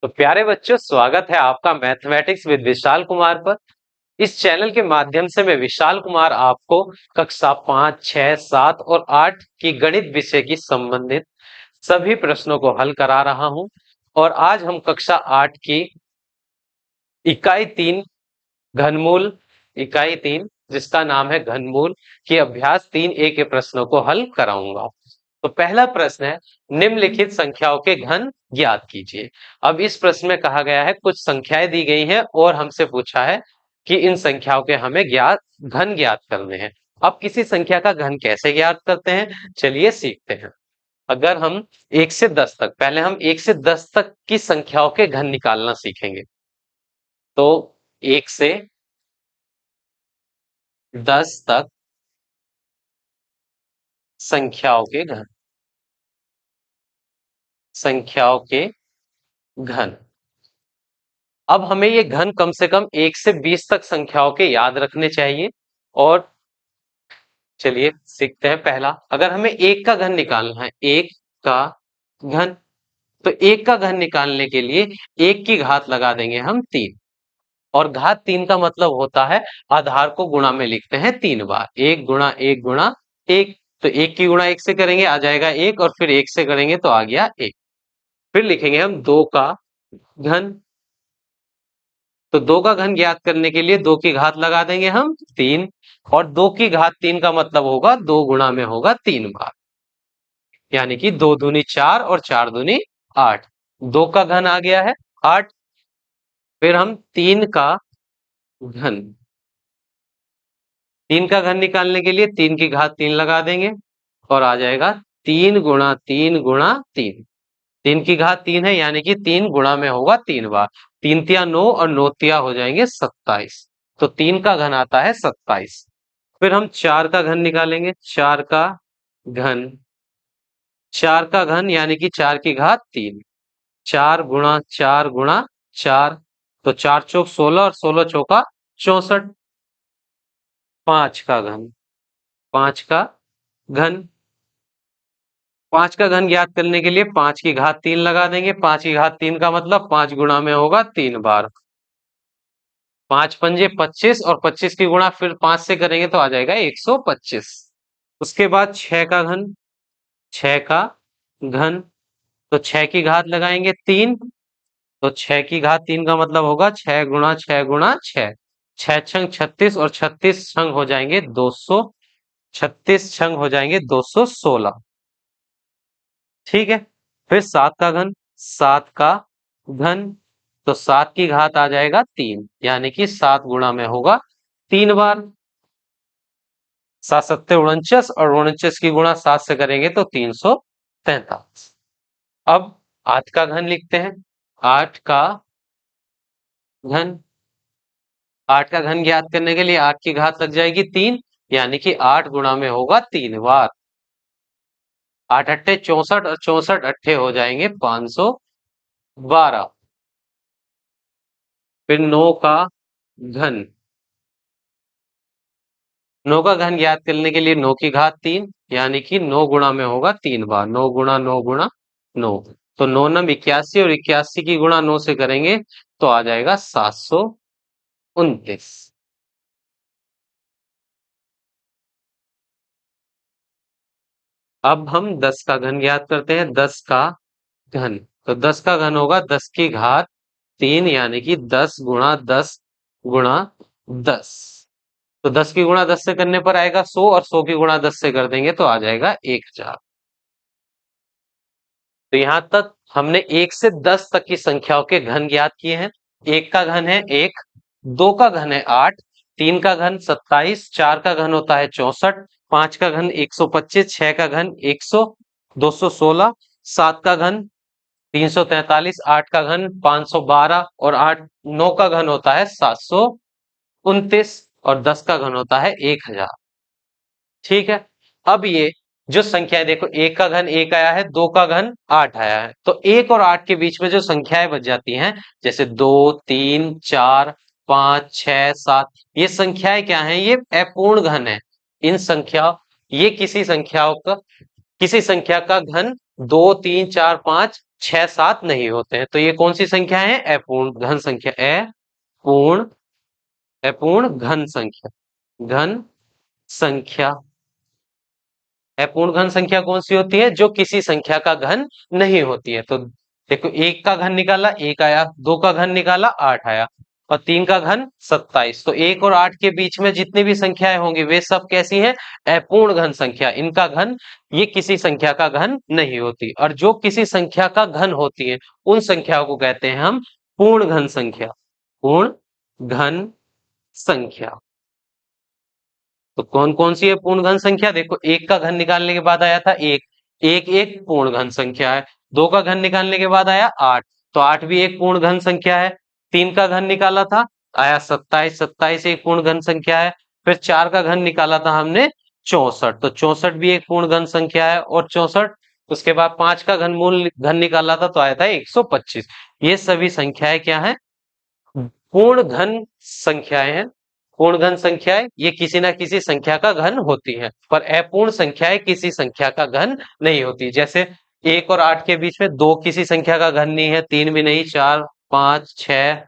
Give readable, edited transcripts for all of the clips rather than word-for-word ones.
तो प्यारे बच्चों, स्वागत है आपका मैथमेटिक्स विद विशाल कुमार पर। इस चैनल के माध्यम से मैं विशाल कुमार आपको कक्षा 5, 6, 7 और 8 की गणित विषय की संबंधित सभी प्रश्नों को हल करा रहा हूं। और आज हम कक्षा 8 की इकाई 3 घनमूल, इकाई 3 जिसका नाम है घनमूल की अभ्यास 3A के प्रश्नों को हल कराऊंगा। तो पहला प्रश्न है, निम्नलिखित संख्याओं के घन ज्ञात कीजिए। अब इस प्रश्न में कहा गया है कुछ संख्याएं दी गई हैं और हमसे पूछा है कि इन संख्याओं के हमें घन ज्ञात करने हैं। अब किसी संख्या का घन कैसे ज्ञात करते हैं, चलिए सीखते हैं। अगर हम 1 से 10 तक, पहले हम 1 से 10 तक की संख्याओं के घन निकालना सीखेंगे। तो 1 से 10 तक संख्याओं के घन, संख्याओं के घन। अब हमें ये घन कम से कम 1 से 20 तक संख्याओं के याद रखने चाहिए। और चलिए सीखते हैं। पहला, अगर हमें 1 का घन निकालना है, 1 का घन, तो 1 का घन निकालने के लिए 1 की घात लगा देंगे हम 3। और घात 3 का मतलब होता है आधार को गुणा में लिखते हैं 3 बार, 1 गुणा 1 गुणा 1। तो 1 की गुणा 1 से करेंगे आ जाएगा 1, और फिर 1 से करेंगे तो आ गया 1। फिर लिखेंगे हम 2 का घन। तो 2 का घन ज्ञात करने के लिए 2 की घात लगा देंगे हम 3। और 2 की घात 3 का मतलब होगा 2 गुणा में होगा 3 बार, यानी कि 2 दूनी 4 और 4 दूनी 8। 2 का घन आ गया है 8। फिर हम 3 का घन, 3 का घन निकालने के लिए 3 की घात 3 लगा देंगे और आ जाएगा 3 गुणा 3 गुणा 3। 3 की घात 3 है, यानी कि 3 गुणा में होगा 3 बार। 3 तिया 9 और 9 तिया हो जाएंगे 27। तो 3 का घन आता है 27। फिर हम 4 का घन निकालेंगे। 4 का घन, 4 का घन यानी कि 4 की घात 3। 4 गुणा 4 गुणा 4, तो 4 चौक 16 और 16 चौका 64। 5 का घन, 5 का घन, 5 का घन ज्ञात करने के लिए 5 की घात 3 लगा देंगे। 5 की घात 3 का मतलब 5 गुणा में होगा 3 बार। 5 पंजे 25, और 25 की गुणा फिर 5 से करेंगे तो आ जाएगा 125। उसके बाद 6 का घन, 6 का घन, तो 6 की घात लगाएंगे 3। तो 6 की घात 3 का मतलब होगा 6 गुणा 6 गुणा 6। 6 छंग 36 और 36 छंग हो जाएंगे 200, 36 छंग हो जाएंगे 216। ठीक है। फिर 7 का घन, 7 का घन, तो 7 की घात आ जाएगा 3, यानी कि 7 गुणा में होगा 3 बार। 7 सत्ते 49, और 49 की गुणा 7 से करेंगे तो 343। अब 8 का घन लिखते हैं। 8 का घन, 8 का घन ज्ञात करने के लिए 8 की घात लग जाएगी 3, यानी कि 8 गुणा में होगा 3 बार। 8 अट्ठे 64, और 64 अट्ठे हो जाएंगे 512। फिर 9 का घन, 9 का घन ज्ञात करने के लिए 9 की घात 3, यानी कि 9 गुणा में होगा 3 बार। 9 गुणा 9 गुणा 9, तो 9 नम 81, और 81 की गुणा 9 से करेंगे तो आ जाएगा 729। अब हम 10 का घन ज्ञात करते हैं। 10 का घन, तो 10 का घन होगा 10 की घात 3, यानी कि 10 गुणा 10 गुणा 10। तो 10 की गुणा 10 से करने पर आएगा 100, और 100 की गुणा 10 से कर देंगे तो आ जाएगा 1000। तो यहां तक हमने 1 से 10 तक की संख्याओं के घन ज्ञात किए हैं। 1 का घन है 1, 2 का घन है 8, 3 का घन 27, 4 का घन होता है 64, 5 का घन 125, 6 का घन 100 216, 7 का घन 343, 8 का घन 512, और 9 का घन होता है 729, और 10 का घन होता है 1000। ठीक है। अब ये जो संख्या है, देखो 1 का घन 1 आया है, 2 का घन 8 आया है, तो 1 और 8 के बीच में जो संख्याएं बच जाती हैं, जैसे 2 3 4 5 6 7, ये संख्याएं क्या हैं, ये अपूर्ण घन है। इन संख्या, ये किसी संख्या का घन 2 3 4 5 छह सात नहीं होते हैं। तो ये कौन सी संख्या है? अपूर्ण घन संख्या। अपूर्ण अपूर्ण घन संख्या। घन संख्या। अपूर्ण घन संख्या कौन सी होती है? जो किसी संख्या का घन नहीं होती है। तो देखो, एक का घन निकाला, एक आया। दो का घन निकाला, आठ आया। और तीन का घन 27। तो एक और आठ के बीच में जितनी भी संख्याएं होंगी वे सब कैसी हैं? अपूर्ण घन संख्या। इनका घन, ये किसी संख्या का घन नहीं होती। और जो किसी संख्या का घन होती है उन संख्याओं को कहते हैं हम पूर्ण घन संख्या। पूर्ण घन संख्या। तो कौन कौन सी है पूर्ण घन संख्या? देखो, एक का घन निकालने के बाद आया था एक। एक एक पूर्ण घन संख्या है। दो का घन निकालने के बाद आया आठ। तो आठ भी एक पूर्ण घन संख्या है। तीन का घन निकाला था, आया 27। 27 एक पूर्ण घन संख्या है। फिर चार का घन निकाला था हमने, 64। तो 64 भी एक पूर्ण घन संख्या है। और 64, उसके बाद पांच का घन मूल घन निकाला था तो आया था 125। ये सभी संख्याएं क्या है? पूर्ण घन संख्याएं हैं। पूर्ण घन संख्याएं ये किसी ना किसी संख्या का घन होती है, पर अपूर्ण संख्याएं किसी संख्या का घन नहीं होती। जैसे एक और आठ के बीच में दो किसी संख्या का घन नहीं है, तीन भी नहीं, चार, पांच, छह,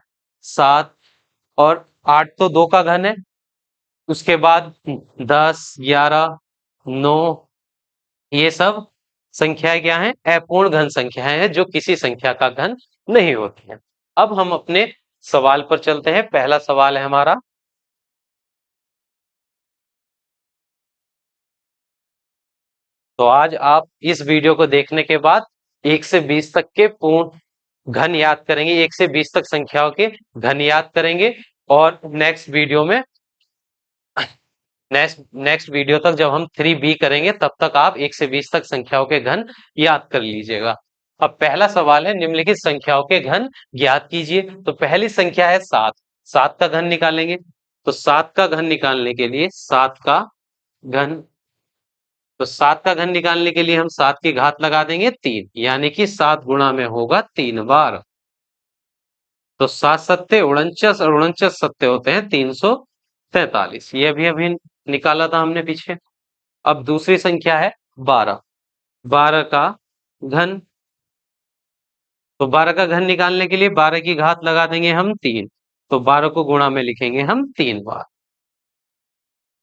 सात और आठ तो दो का घन है। उसके बाद 10, 11, 9, ये सब संख्याएं क्या है? अपूर्ण घन संख्याएं हैं, जो किसी संख्या का घन नहीं होती है। अब हम अपने सवाल पर चलते हैं। पहला सवाल है हमारा, तो आज आप इस वीडियो को देखने के बाद 1 से 20 तक के पूर्ण घन याद करेंगे। 1 से 20 तक संख्याओं के घन याद करेंगे। और नेक्स्ट वीडियो तक जब हम 3B करेंगे तब तक आप 1 से 20 तक संख्याओं के घन याद कर लीजिएगा। अब पहला सवाल है, निम्नलिखित संख्याओं के घन ज्ञात कीजिए। तो पहली संख्या है 7। 7 का घन निकालेंगे। तो 7 का घन निकालने के लिए, घन तो 7 का घन निकालने के लिए हम 7 की घात लगा देंगे 3, यानी कि 7 गुणा में होगा 3 बार। तो 7 सत्ते 49 और 49 सत्ते होते हैं 343। ये भी अभी निकाला था हमने पीछे। अब दूसरी संख्या है 12। 12 का घन। तो 12 का घन निकालने के लिए 12 की घात लगा देंगे हम 3। तो 12 को गुणा में लिखेंगे हम 3 बार।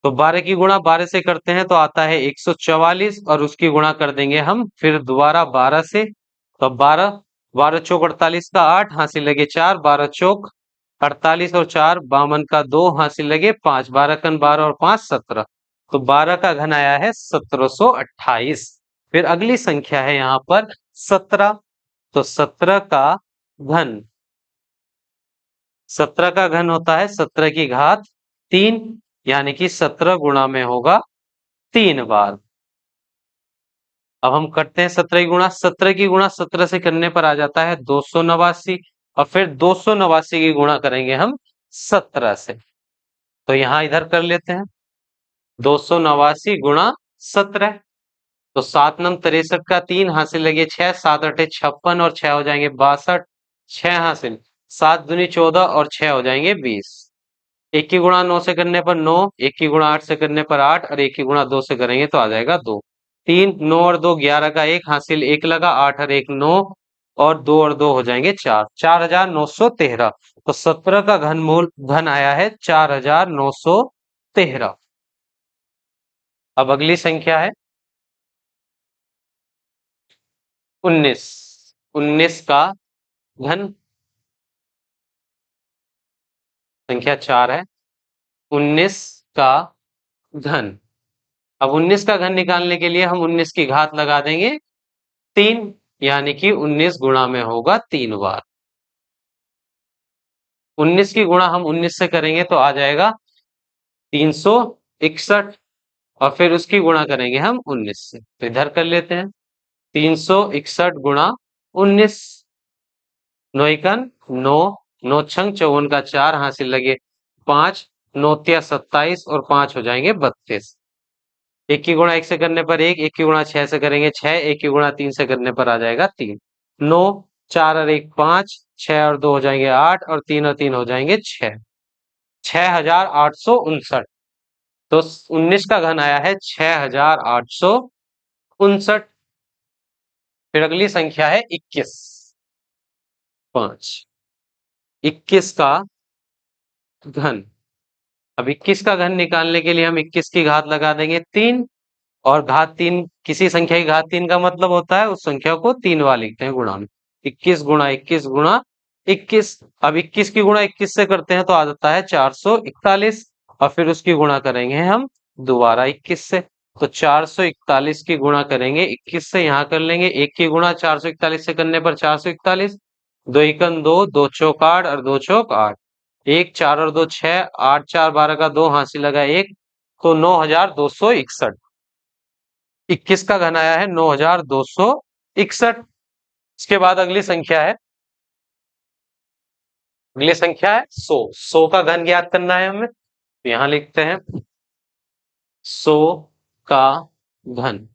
तो 12 की गुणा 12 से करते हैं तो आता है 144, और उसकी गुणा कर देंगे हम फिर दोबारा 12 से। तो 12, 12 चौक 48 का 8, हासिल लगे 4, 12 चौक 48 और 4 52 का 2, हासिल लगे 5, 12 कन 12 और 5 17। तो 12 का घन आया है 1728। फिर अगली संख्या है यहाँ पर 17। तो घन 17 का घन होता है 17 की घात 3, यानी कि 17 गुणा में होगा 3 बार। अब हम करते हैं 17 की गुणा। 17 की गुणा 17 से करने पर आ जाता है 289। और फिर 289 की गुणा करेंगे हम 17 से। तो यहां इधर कर लेते हैं, 289 गुणा 17। तो 7 नम 63 का 3, हासिल लगे 6, 7 अठे 56 और 6 हो जाएंगे 62। 6 हासिल, 7 दूनी 14 और 6 हो जाएंगे 20। एक की गुणा 9 से करने पर 9, एक की गुणा 8 से करने पर 8, और एक की गुणा 2 से करेंगे तो आ जाएगा 2। 3, 9 और 2 11 का 1, हासिल 1 लगा, 8 और 1 9, और 2 और 2 हो जाएंगे 4। 4913। तो 17 का घन आया है 4913। अब अगली संख्या है 19। 19 का घन, संख्या 4 है। 19 का घन। अब 19 का घन निकालने के लिए हम 19 की घात लगा देंगे 3, यानी कि 19 गुणा में होगा 3 बार। 19 की गुणा हम 19 से करेंगे तो आ जाएगा 361, और फिर उसकी गुणा करेंगे हम 19 से। तो इधर कर लेते हैं, 361 गुणा 19। 9 एकन 9, 9 छंग 54 का 4, हासिल लगे 5, 9 तिया 27 और 5 हो जाएंगे 32। एक की गुणा 1 से करने पर 1, एक की गुणा 6 से करेंगे 6, एक की गुणा 3 से करने पर आ जाएगा 3। 9, 4 और 1 5, 6 और 2 हो जाएंगे 8, और 3 और 3 हो जाएंगे 6। 6859। तो 19 का घन आया है 6859। फिर अगली संख्या है 21। 5, 21 का घन। अब 21 का घन निकालने के लिए हम 21 की घात लगा देंगे 3, और घात 3 किसी संख्या की घात 3 का मतलब होता है उस संख्या को 3 बार लिखते हैं गुणा में। 21 गुणा 21 गुणा 21। अब 21 की गुणा 21 से करते हैं तो आ जाता है 441, और फिर उसकी गुणा करेंगे हम दोबारा 21 से। तो 441 की गुणा करेंगे 21 से, यहाँ कर लेंगे एक की गुणा 441 से करने पर 441, दो एकम दो, दो चौक 8 और दो चौक 8, एक 4 और 2 6, 8 4 12 का 2 हासिल लगा 1, तो 9261। 21 का घन आया है 9261। इसके बाद अगली संख्या है 100। 100 का घन ज्ञात करना है हमें, तो यहां लिखते हैं 100 का घन।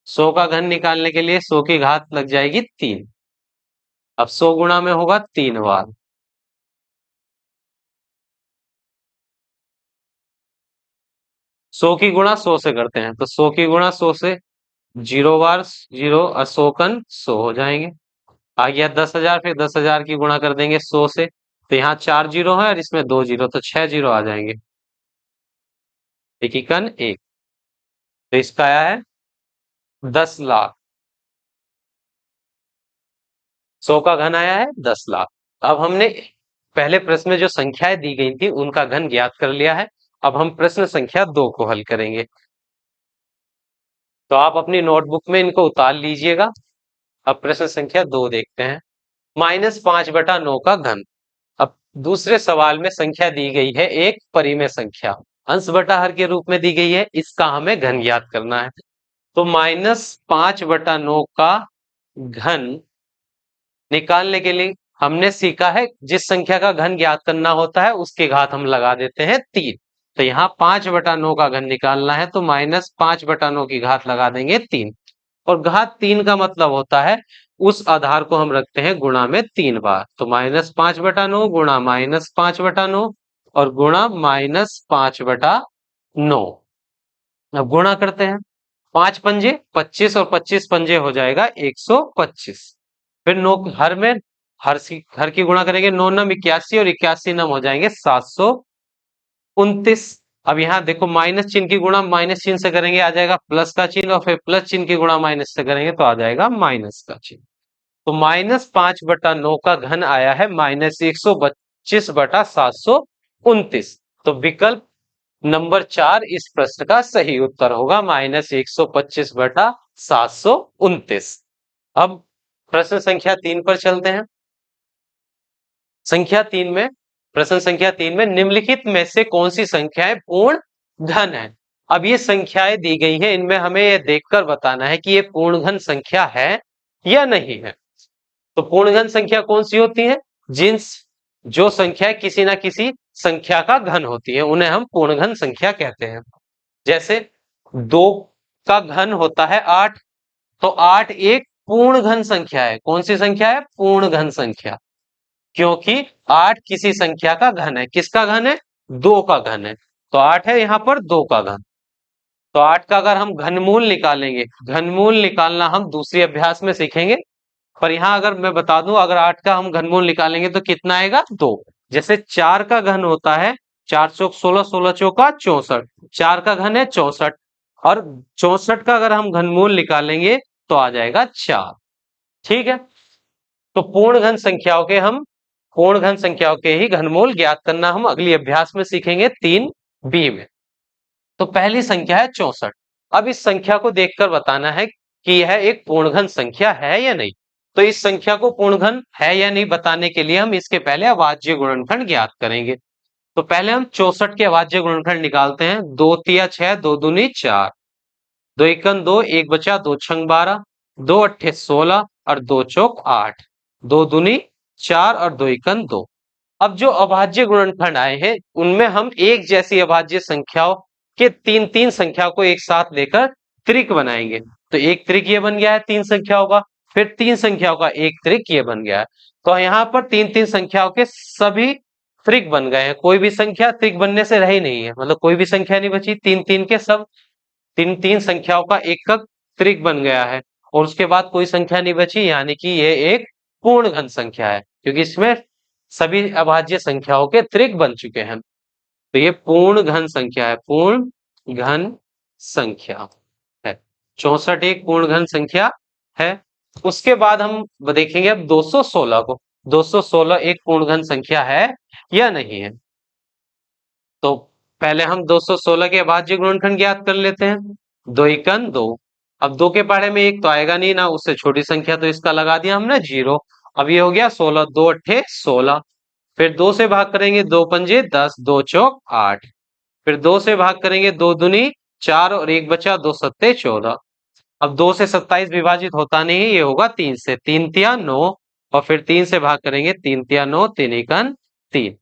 100 का घन निकालने के लिए 100 की घात लग जाएगी 3। अब 100 गुणा में होगा 3 बार। 100 की गुणा 100 से करते हैं, तो 100 की गुणा 100 से 0 बार 0, और 100 कन 100 हो जाएंगे। आ गया 10,000, फिर 10,000 की गुणा कर देंगे 100 से, तो यहाँ 4 जीरो है और इसमें 2 जीरो, तो 6 जीरो आ जाएंगे। एक इकन 1, तो इसका आया है 10,00,000। 100 का घन आया है 10,00,000। अब हमने पहले प्रश्न में जो संख्याएं दी गई थी उनका घन ज्ञात कर लिया है। अब हम प्रश्न संख्या 2 को हल करेंगे, तो आप अपनी नोटबुक में इनको उतार लीजिएगा। अब प्रश्न संख्या 2 देखते हैं। -5/9 का घन। अब दूसरे सवाल में संख्या दी गई है एक परिमेय संख्या, अंश बटा हर के रूप में दी गई है, इसका हमें घन ज्ञात करना है। तो -5/9 का घन निकालने के लिए हमने सीखा है जिस संख्या का घन ज्ञात करना होता है उसकी घात हम लगा देते हैं 3। तो यहाँ 5/9 का घन निकालना है, तो -5/9 की घात लगा देंगे 3, और घात 3 का मतलब होता है उस आधार को हम रखते हैं गुणा में 3 बार। तो -5/9 गुणा -5/9 और गुणा -5/9। अब गुणा करते हैं, 5 पंजे 25 और 25 पंजे हो जाएगा 125। फिर नौ हर में हर की गुणा करेंगे, 9 नम 81 और 81 नम हो जाएंगे 729। अब यहाँ देखो माइनस चिन्ह की गुणा माइनस चिन्ह से करेंगे आ जाएगा प्लस का चिन्ह, और फिर प्लस चिन्ह की गुणा माइनस से करेंगे तो आ जाएगा माइनस का चिन्ह। तो -5/9 का घन आया है -125/729। तो विकल्प नंबर 4 इस प्रश्न का सही उत्तर होगा, -125/729। अब प्रश्न संख्या 3 पर चलते हैं। प्रश्न संख्या 3 में निम्नलिखित में से कौन सी संख्याएं पूर्ण घन है। अब ये संख्याएं दी गई हैं, इनमें हमें यह देखकर बताना है कि ये पूर्ण घन संख्या है या नहीं है। तो पूर्ण घन संख्या कौन सी होती है? जो संख्या किसी ना किसी संख्या का घन होती है उन्हें हम पूर्ण घन संख्या कहते हैं। जैसे 2 का घन होता है 8, तो 8 एक पूर्ण घन संख्या है। कौन सी संख्या है? पूर्ण घन संख्या, क्योंकि 8 किसी संख्या का घन है। किसका घन है? 2 का घन है। तो 8 है यहाँ पर 2 का घन। तो 8 का अगर हम घनमूल निकालेंगे, घनमूल निकालना हम दूसरी अभ्यास में सीखेंगे, पर यहाँ अगर मैं बता दूं अगर 8 का हम घनमूल निकालेंगे तो कितना आएगा? 2। जैसे 4 का घन होता है 4 चौक 16, 16 चौका 64, 4 का घन है 64, और 64 का अगर हम घनमूल निकालेंगे तो आ जाएगा 4। ठीक है, तो पूर्ण घन संख्याओं के ही घनमूल ज्ञात करना हम अगली अभ्यास में सीखेंगे 3b में। तो पहली संख्या है 64। अब इस संख्या को देखकर बताना है कि यह एक पूर्ण घन संख्या है या नहीं। तो इस संख्या को पूर्ण घन है या नहीं बताने के लिए हम इसके पहले अभाज्य गुणनखंड ज्ञात करेंगे। तो पहले हम 64 के अभाज्य गुणनखंड निकालते हैं। 2 तिया 6, 2 दूनी 4, 2 एकम 2, 1 बचा 2 छंग 12, 2 अट्ठे 16 और 2 चौक 8, 2 दूनी 4 और 2 एकम 2। अब जो अभाज्य गुणनखंड आए हैं उनमें हम एक जैसी अभाज्य संख्याओं के तीन तीन संख्या को एक साथ लेकर त्रिक बनाएंगे। तो एक त्रिक ये बन गया है 3 संख्याओं का, फिर 3 संख्याओं का एक त्रिक ये बन गया है। तो यहाँ पर 3 3 संख्याओं के सभी त्रिक बन गए हैं, कोई भी संख्या त्रिक बनने से रही नहीं है, मतलब कोई भी संख्या नहीं बची। 3 3 के सब 3 3 संख्याओं का एकक त्रिक बन गया है। और उसके बाद कोई संख्या नहीं बची, यानी कि ये एक पूर्ण घन संख्या है, क्योंकि इसमें सभी अभाज्य संख्याओं के त्रिक बन चुके हैं। तो ये पूर्ण घन संख्या है, पूर्ण घन संख्या है। 64 एक पूर्ण घन संख्या है। उसके बाद हम देखेंगे अब 216 को। 216 एक पूर्ण घन संख्या है या नहीं है। तो पहले हम 216 के अभाज्य गुणनखंड ज्ञात कर लेते हैं। दो एकन दो। अब दो के पढ़े में एक तो आएगा नहीं ना, उससे छोटी संख्या, तो इसका लगा दिया हमने 0। अब ये हो गया 16, दो अट्ठे 16। फिर दो से भाग करेंगे, दो पंजे 10, दो चौक 8। फिर दो से भाग करेंगे, दो दूनी 4 और एक बचा, दो सत्ते 14। अब 2 से 27 विभाजित होता नहीं, ये होगा 3 से, 3 तिया 9। और फिर 3 से भाग करेंगे, 3 तिया 9, 3 एकन 3।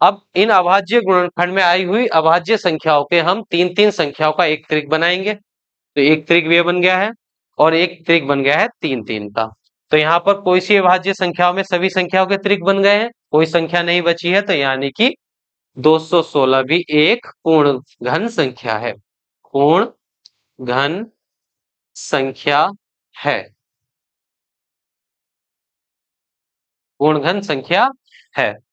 अब इन अभाज्य गुणनखंड में आई हुई अभाज्य संख्याओं के हम तीन तीन संख्याओं का एक त्रिक बनाएंगे। तो एक त्रिक ये बन गया है और एक त्रिक बन गया है तीन तीन का। तो यहाँ पर कोई सी अभाज्य संख्याओं में सभी संख्याओं के त्रिक बन गए हैं, कोई संख्या नहीं बची है, तो यानी कि 216 भी एक पूर्ण घन संख्या है, पूर्ण घन संख्या है, पूर्ण घन संख्या है।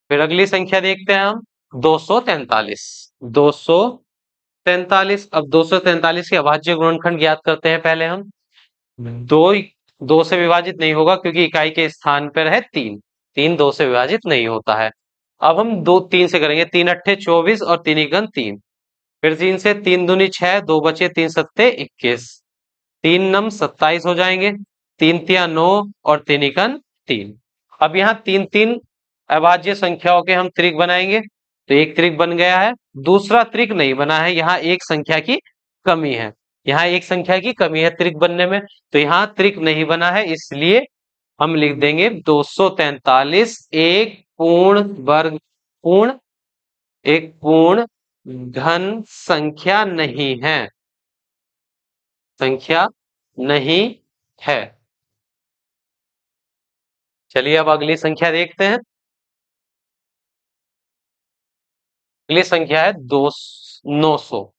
फिर अगली संख्या देखते हैं हम, 243। 243। अब 243 के अभाज्य गुणनखंड ज्ञात करते हैं पहले हम। दो दो से विभाजित नहीं होगा, क्योंकि इकाई के स्थान पर है 3। 3 2 से विभाजित नहीं होता है। अब हम दो 3 से करेंगे, 3 अट्ठे 24 और 3 एकन 3। फिर 3 से, 3 दूनी 6, दो बचे 3 सत्ते 21। 3 नम 27 हो जाएंगे, 3 तिया 9 और 3 एकन 3। अब यहाँ तीन तीन अभाज्य संख्याओं के हम त्रिक बनाएंगे। तो एक त्रिक बन गया है, दूसरा त्रिक नहीं बना है, यहाँ एक संख्या की कमी है। यहाँ एक संख्या की कमी है त्रिक बनने में, तो यहाँ त्रिक नहीं बना है, इसलिए हम लिख देंगे 243 एक पूर्ण वर्ग, पूर्ण एक पूर्ण घन संख्या नहीं है, संख्या नहीं है। चलिए अब अगली संख्या देखते हैं। अगली संख्या है 900।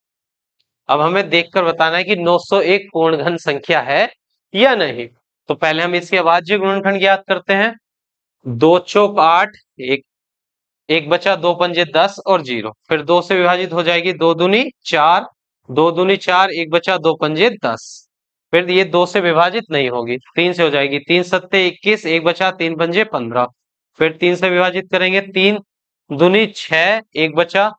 अब हमें देखकर बताना है कि 900 एक पूर्ण घन संख्या है या नहीं। तो पहले हम इसके अभाज्य गुणनखंड ज्ञात करते हैं। दो चौक 8, एक एक बचा, दो पंजे 10 और 0। फिर दो से विभाजित हो जाएगी, दो दूनी 4, दो दूनी 4, एक बचा, दो पंजे 10। फिर ये दो से विभाजित नहीं होगी, 3 से हो जाएगी, 3 सत्ते 21, एक बचा, 3 पंजे 15। फिर 3 से विभाजित करेंगे, 3 दूनी 6, एक बचा,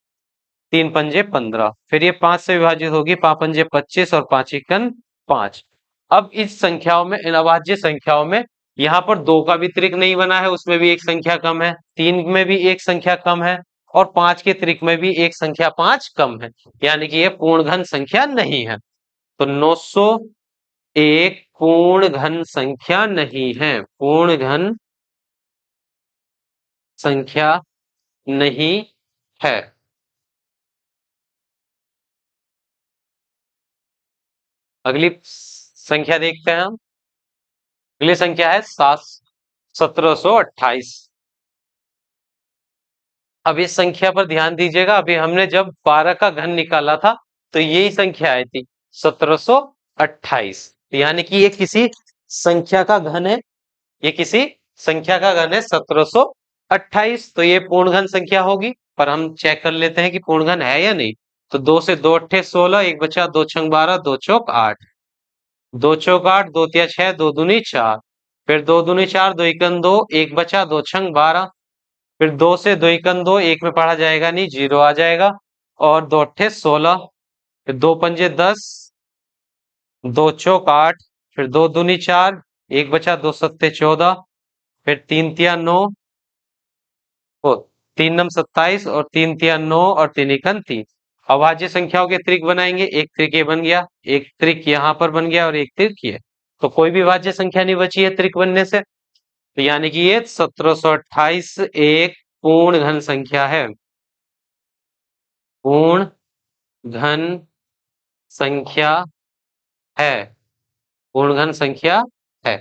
3 पंजे 15। फिर ये 5 से विभाजित होगी, 5 पंजे 25 और 5 एकन 5। अब इस संख्याओं में, इन अभाज्य संख्याओं में, यहाँ पर दो का भी त्रिक नहीं बना है, उसमें भी एक संख्या कम है, 3 में भी एक संख्या कम है, और 5 के त्रिक में भी एक संख्या 5 कम है, यानी कि ये पूर्ण घन संख्या नहीं है। तो 900 एक पूर्ण घन संख्या नहीं है, पूर्ण घन संख्या नहीं है। अगली संख्या देखते हैं हम। अगली संख्या है 1728। अब इस संख्या पर ध्यान दीजिएगा, अभी हमने जब 12 का घन निकाला था तो यही संख्या आई थी 1728, यानी कि ये किसी संख्या का घन है, ये किसी संख्या का घन है 1728। तो ये पूर्ण घन संख्या होगी, पर हम चेक कर लेते हैं कि पूर्ण घन है या नहीं। तो दो से दो अट्ठे 16, एक बचा, दो छंग 12, दो चौक 8, दो चौक 8, दो तिया 6, दो दूनी 4। फिर दो दूनी 4, दो एकन 2, एक बचा, दो छंग 12। फिर दो से दो एकन 2, एक में पढ़ा जाएगा नहीं, 0 आ जाएगा, और दो अट्ठे 16। फिर दो पंजे 10, दो चौक 8, फिर दो दूनी 4, एक बचा, दो सत्ते 14। फिर तीन तिया 9, ओ 3 नम 27 और 3 तिया 9 और 3 एकन 3। अभाज्य संख्याओं के त्रिक बनाएंगे, एक त्रिक ये बन गया, एक त्रिक यहाँ पर बन गया और एक त्रिक ये। तो कोई भी भाज्य संख्या नहीं बची है त्रिक बनने से, तो यानी कि ये 1728 एक पूर्ण घन संख्या है, पूर्ण घन संख्या है, पूर्ण घन संख्या है।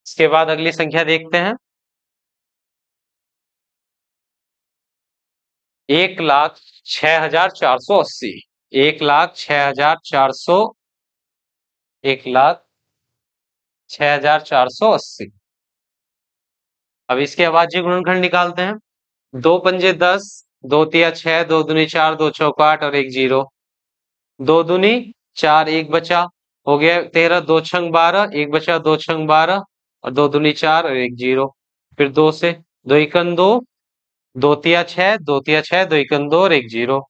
इसके बाद अगली संख्या देखते हैं। 1,06,480। 1,06,400, 1,06,480। अब इसके अभाज्य गुणनखंड निकालते हैं। दो पंजे 10, दो तिया 6, दो दूनी 4, दो चौक 8 और एक जीरो। दो दूनी 4, एक बचा, हो गया 13, दो छंग 12, एक बचा, दो छंग 12 और दो दूनी 4 और एक जीरो। फिर दो से, दो इकन दो, दो तिया 6, दो तिया 6, दो इकन दो और एक जीरो।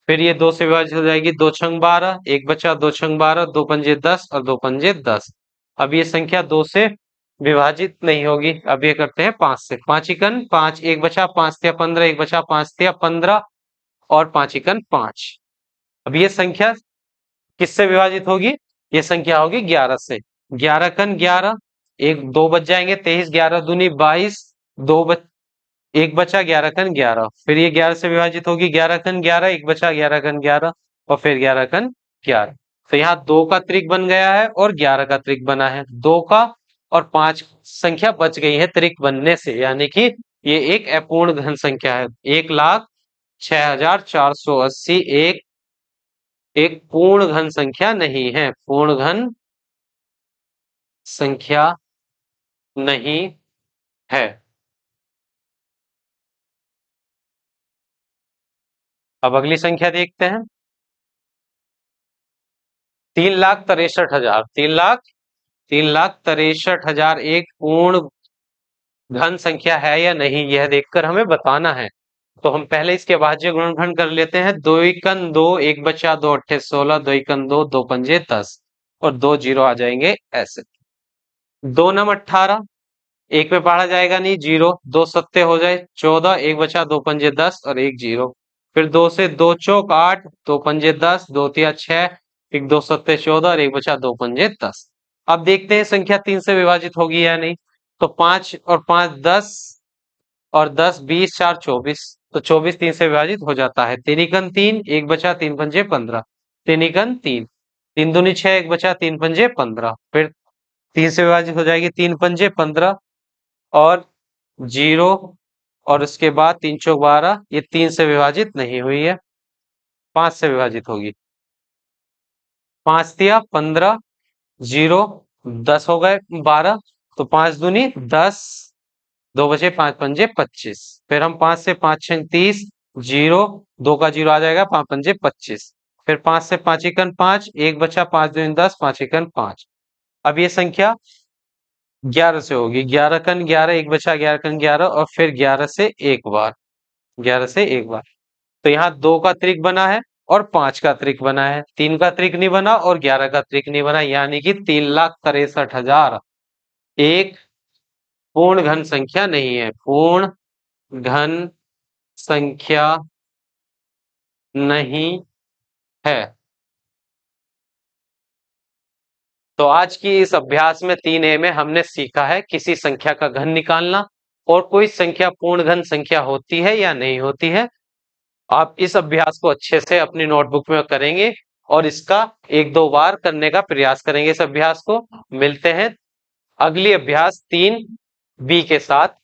फिर ये दो से विभाजित हो जाएगी, दो छंग 12, एक बचा, दो छंग 12, दो पंजे 10 और दो पंजे 10। अब ये संख्या दो से विभाजित नहीं होगी। अब ये करते हैं पांच से। पांच इकन 5, एक बचा, 5 तिया 15, एक बचा, 5 तिया 15 और 5 इकन 5। अब ये संख्या किससे विभाजित होगी? ये संख्या होगी 11 से। 11 कन 11, एक दो बच जाएंगे, 23, 11 दूनी 22, दो बच, एक बचा, 11 कन 11। फिर ये 11 से विभाजित होगी, 11 कन 11, एक बचा, 11 कन 11 और फिर 11 कन 11। तो यहाँ दो का त्रिक बन गया है और 11 का त्रिक बना है। दो का और 5 संख्या बच गई है त्रिक बनने से, यानी कि ये एक अपूर्ण घन संख्या है। 1,06,480 एक पूर्ण घन संख्या नहीं है, पूर्ण घन संख्या नहीं है। अब अगली संख्या देखते हैं। 3,63,000, 3,63,000 एक पूर्ण घन संख्या है या नहीं, यह देखकर हमें बताना है। तो हम पहले इसके अभाज्य गुणनखंड कर लेते हैं। दो इकन दो, एक बचा, दो अट्ठे 16, दो इकन दो, दो पंजे 10 और दो जीरो आ जाएंगे ऐसे। दो नम 18, एक में पढ़ा जाएगा नहीं, जीरो। दो सत्ते हो जाए 14, एक बचा, दो पंजे 10 और एक जीरो। फिर दो से, दो चौक 8, दो पंजे 10, दो तिया 6, एक दो सत्ते 14 और एक बचा, दो पंजे 10। अब देखते हैं संख्या तीन से विभाजित होगी या नहीं। तो 5 और 5 10 और 10 20, 4 24। तो 24 तीन से विभाजित हो जाता है। तीन इकन 3, एक बचा, तीन पंजे 15, तीन इकन 3, तीन दूनी 6, एक बचा, तीन पंजे 15। फिर तीन से विभाजित हो जाएगी, तीन पंजे 15 और जीरो और उसके बाद तीन चौक 12। ये तीन से विभाजित नहीं हुई है, 5 से विभाजित होगी। 5 तिया 15, जीरो 10 हो गए 12, तो 5 दूनी 10, दो बचे, 5 पंजे 25। फिर हम 5 से 5 छंग 30, जीरो, दो का जीरो आ जाएगा, 5 पंजे 25। फिर 5 से 5 इकन 5, एक बचा, 5 दूनी 10, 5 इकन 5। अब ये संख्या 11 से होगी। 11 कन 11, एक बचा, 11 कन 11 और फिर 11 से एक बार, 11 से एक बार। तो यहाँ दो का त्रिक बना है और 5 का त्रिक बना है, तीन का त्रिक नहीं बना और 11 का त्रिक नहीं बना, यानी कि 3,63,000 एक पूर्ण घन संख्या नहीं है, पूर्ण घन संख्या नहीं है। तो आज की इस अभ्यास में 3A में हमने सीखा है किसी संख्या का घन निकालना और कोई संख्या पूर्ण घन संख्या होती है या नहीं होती है। आप इस अभ्यास को अच्छे से अपनी नोटबुक में करेंगे और इसका एक दो बार करने का प्रयास करेंगे। इस अभ्यास को मिलते हैं अगली अभ्यास 3B के साथ।